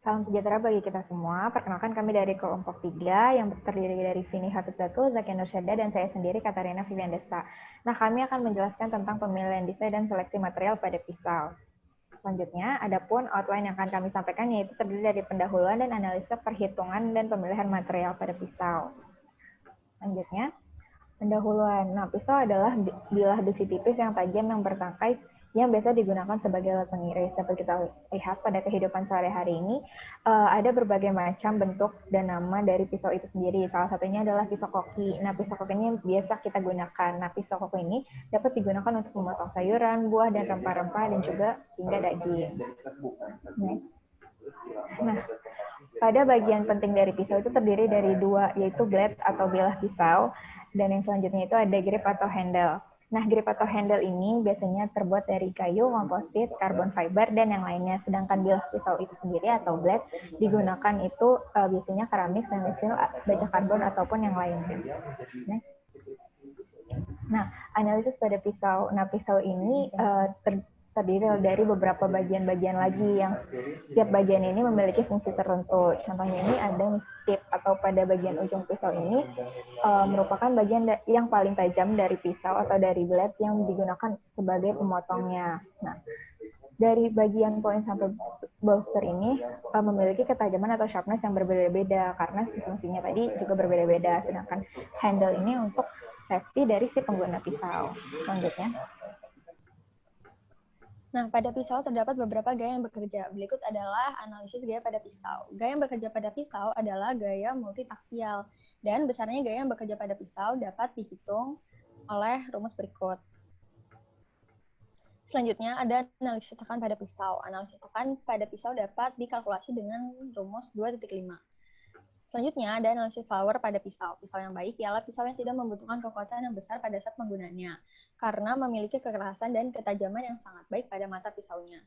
Salam sejahtera bagi kita semua. Perkenalkan kami dari kelompok 3 yang terdiri dari Vini Hafizzatul, Zakia Nursyada, dan saya sendiri Katarina Vivian Desta. Nah, kami akan menjelaskan tentang pemilihan desain dan seleksi material pada pisau. Selanjutnya, adapun outline yang akan kami sampaikan yaitu terdiri dari pendahuluan dan analisa perhitungan dan pemilihan material pada pisau. Selanjutnya, pendahuluan. Nah, pisau adalah bilah besi tipis yang tajam yang bertangkai yang biasa digunakan sebagai alat pengiris. Dapat kita lihat pada kehidupan sehari-hari ini, ada berbagai macam bentuk dan nama dari pisau itu sendiri. Salah satunya adalah pisau koki. Nah, pisau koki ini biasa kita gunakan. Nah, pisau koki ini dapat digunakan untuk memotong sayuran, buah, dan rempah-rempah, dan juga hingga daging. Nah, pada bagian penting dari pisau itu terdiri dari dua, yaitu blade atau bilah pisau, dan yang selanjutnya itu ada grip atau handle. Nah, grip atau handle ini biasanya terbuat dari kayu, komposit, karbon fiber, dan yang lainnya. Sedangkan bilah pisau itu sendiri atau blade digunakan itu biasanya keramik, stainless steel, baja karbon, ataupun yang lainnya. Nah, analisis pada pisau. Nah, pisau ini terdiri dari beberapa bagian-bagian lagi yang setiap bagian ini memiliki fungsi tertentu. Contohnya ini ada tip atau pada bagian ujung pisau ini merupakan bagian yang paling tajam dari pisau atau dari blade yang digunakan sebagai pemotongnya. Nah, dari bagian point sampai bolster ini memiliki ketajaman atau sharpness yang berbeda-beda karena fungsinya tadi juga berbeda-beda. Sedangkan handle ini untuk safety dari si pengguna pisau. Selanjutnya. Nah, pada pisau terdapat beberapa gaya yang bekerja. Berikut adalah analisis gaya pada pisau. Gaya yang bekerja pada pisau adalah gaya multitaksial. Dan besarnya gaya yang bekerja pada pisau dapat dihitung oleh rumus berikut. Selanjutnya ada analisis tekan pada pisau. Analisis tekan pada pisau dapat dikalkulasi dengan rumus 2.5. Selanjutnya ada analisis power pada pisau. Pisau yang baik ialah pisau yang tidak membutuhkan kekuatan yang besar pada saat penggunaannya, karena memiliki kekerasan dan ketajaman yang sangat baik pada mata pisaunya.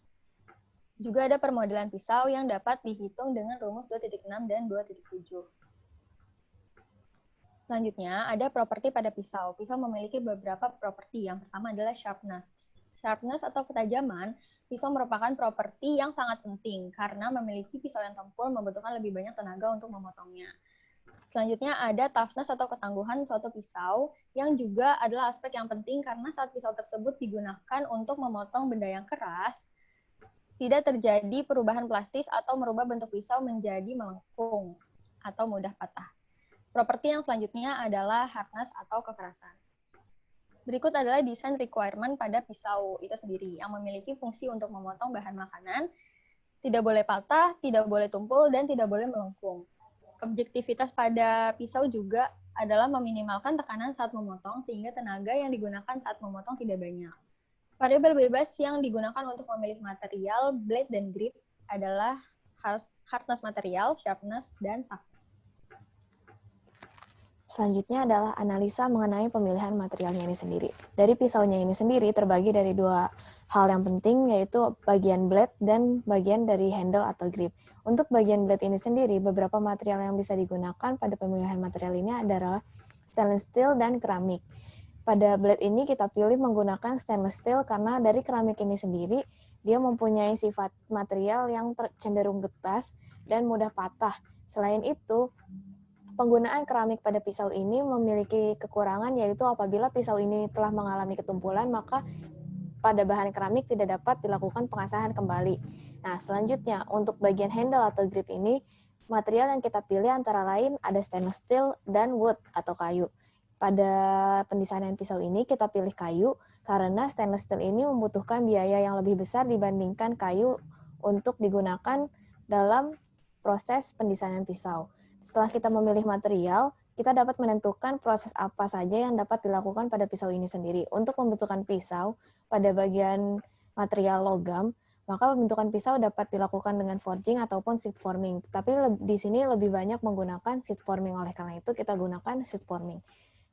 Juga ada permodelan pisau yang dapat dihitung dengan rumus 2.6 dan 2.7. Selanjutnya ada properti pada pisau. Pisau memiliki beberapa properti. Yang pertama adalah sharpness. Sharpness atau ketajaman, pisau merupakan properti yang sangat penting karena memiliki pisau yang tempur membutuhkan lebih banyak tenaga untuk memotongnya. Selanjutnya ada toughness atau ketangguhan suatu pisau yang juga adalah aspek yang penting karena saat pisau tersebut digunakan untuk memotong benda yang keras, tidak terjadi perubahan plastis atau merubah bentuk pisau menjadi melengkung atau mudah patah. Properti yang selanjutnya adalah hardness atau kekerasan. Berikut adalah desain requirement pada pisau itu sendiri yang memiliki fungsi untuk memotong bahan makanan, tidak boleh patah, tidak boleh tumpul, dan tidak boleh melengkung. Objektivitas pada pisau juga adalah meminimalkan tekanan saat memotong sehingga tenaga yang digunakan saat memotong tidak banyak. Variabel bebas yang digunakan untuk memilih material, blade, dan grip adalah hardness material, sharpness, dan toughness. Selanjutnya adalah analisa mengenai pemilihan materialnya ini sendiri. Dari pisaunya ini sendiri terbagi dari dua hal yang penting, yaitu bagian blade dan bagian dari handle atau grip. Untuk bagian blade ini sendiri, beberapa material yang bisa digunakan pada pemilihan material ini adalah stainless steel dan keramik. Pada blade ini kita pilih menggunakan stainless steel karena dari keramik ini sendiri, dia mempunyai sifat material yang cenderung getas dan mudah patah. Selain itu, penggunaan keramik pada pisau ini memiliki kekurangan, yaitu apabila pisau ini telah mengalami ketumpulan, maka pada bahan keramik tidak dapat dilakukan pengasahan kembali. Nah, selanjutnya untuk bagian handle atau grip ini, material yang kita pilih antara lain ada stainless steel dan wood atau kayu. Pada pendesainan pisau ini kita pilih kayu karena stainless steel ini membutuhkan biaya yang lebih besar dibandingkan kayu untuk digunakan dalam proses pendesainan pisau. Setelah kita memilih material, kita dapat menentukan proses apa saja yang dapat dilakukan pada pisau ini sendiri. Untuk pembentukan pisau pada bagian material logam, maka pembentukan pisau dapat dilakukan dengan forging ataupun sheet forming. Tapi di sini lebih banyak menggunakan sheet forming, oleh karena itu kita gunakan sheet forming.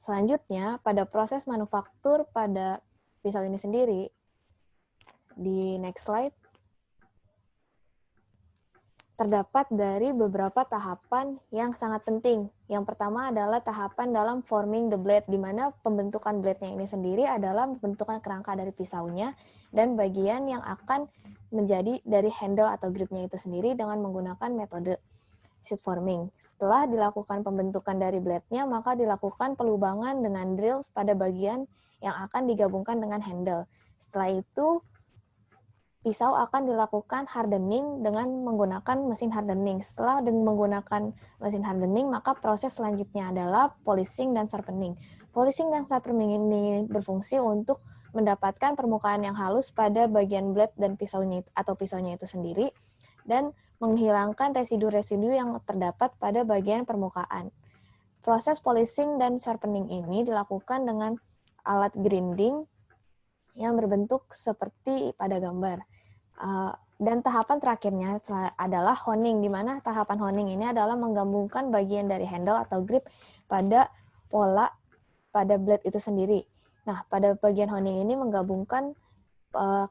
Selanjutnya, pada proses manufaktur pada pisau ini sendiri, di next slide, terdapat dari beberapa tahapan yang sangat penting. Yang pertama adalah tahapan dalam forming the blade, di mana pembentukan blade-nya ini sendiri adalah pembentukan kerangka dari pisaunya dan bagian yang akan menjadi dari handle atau gripnya itu sendiri dengan menggunakan metode sheet forming. Setelah dilakukan pembentukan dari blade-nya, maka dilakukan pelubangan dengan drills pada bagian yang akan digabungkan dengan handle. Setelah itu, pisau akan dilakukan hardening dengan menggunakan mesin hardening. Setelah menggunakan mesin hardening, maka proses selanjutnya adalah polishing dan sharpening. Polishing dan sharpening ini berfungsi untuk mendapatkan permukaan yang halus pada bagian blade dan pisaunya atau pisaunya itu sendiri dan menghilangkan residu-residu yang terdapat pada bagian permukaan. Proses polishing dan sharpening ini dilakukan dengan alat grinding yang berbentuk seperti pada gambar. Dan tahapan terakhirnya adalah honing, di mana tahapan honing ini adalah menggabungkan bagian dari handle atau grip pada pola pada blade itu sendiri. Nah, pada bagian honing ini menggabungkan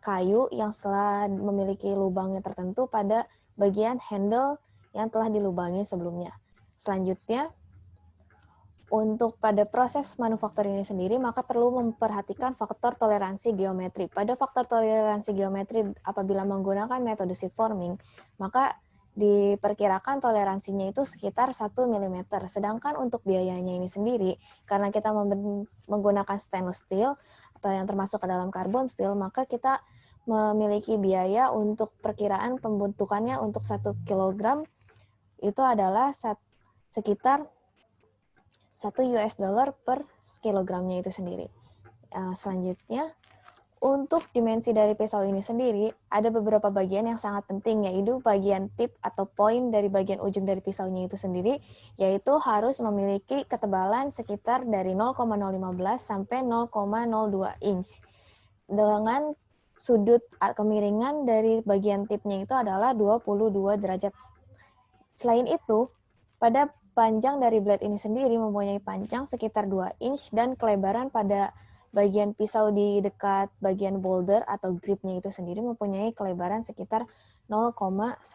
kayu yang setelah memiliki lubangnya tertentu pada bagian handle yang telah dilubangi sebelumnya. Selanjutnya, untuk pada proses manufaktur ini sendiri, maka perlu memperhatikan faktor toleransi geometri. Pada faktor toleransi geometri, apabila menggunakan metode sheet forming, maka diperkirakan toleransinya itu sekitar 1 mm. Sedangkan untuk biayanya ini sendiri, karena kita menggunakan stainless steel, atau yang termasuk ke dalam carbon steel, maka kita memiliki biaya untuk perkiraan pembentukannya untuk 1 kg, itu adalah sekitar $1 per kilogramnya itu sendiri. Selanjutnya, untuk dimensi dari pisau ini sendiri, ada beberapa bagian yang sangat penting, yaitu bagian tip atau poin dari bagian ujung dari pisaunya itu sendiri, yaitu harus memiliki ketebalan sekitar dari 0,015 sampai 0,02 inch. Dengan sudut kemiringan dari bagian tipnya itu adalah 22 derajat. Selain itu, pada panjang dari blade ini sendiri mempunyai panjang sekitar 2 inch dan kelebaran pada bagian pisau di dekat bagian boulder atau gripnya itu sendiri mempunyai kelebaran sekitar 0,120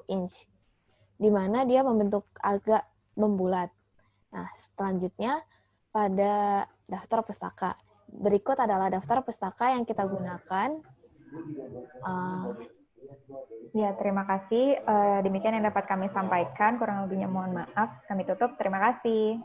inch, di mana dia membentuk agak membulat. Nah, selanjutnya pada daftar pustaka. Berikut adalah daftar pustaka yang kita gunakan. Ya, terima kasih. Demikian yang dapat kami sampaikan. Kurang lebihnya mohon maaf. Kami tutup. Terima kasih.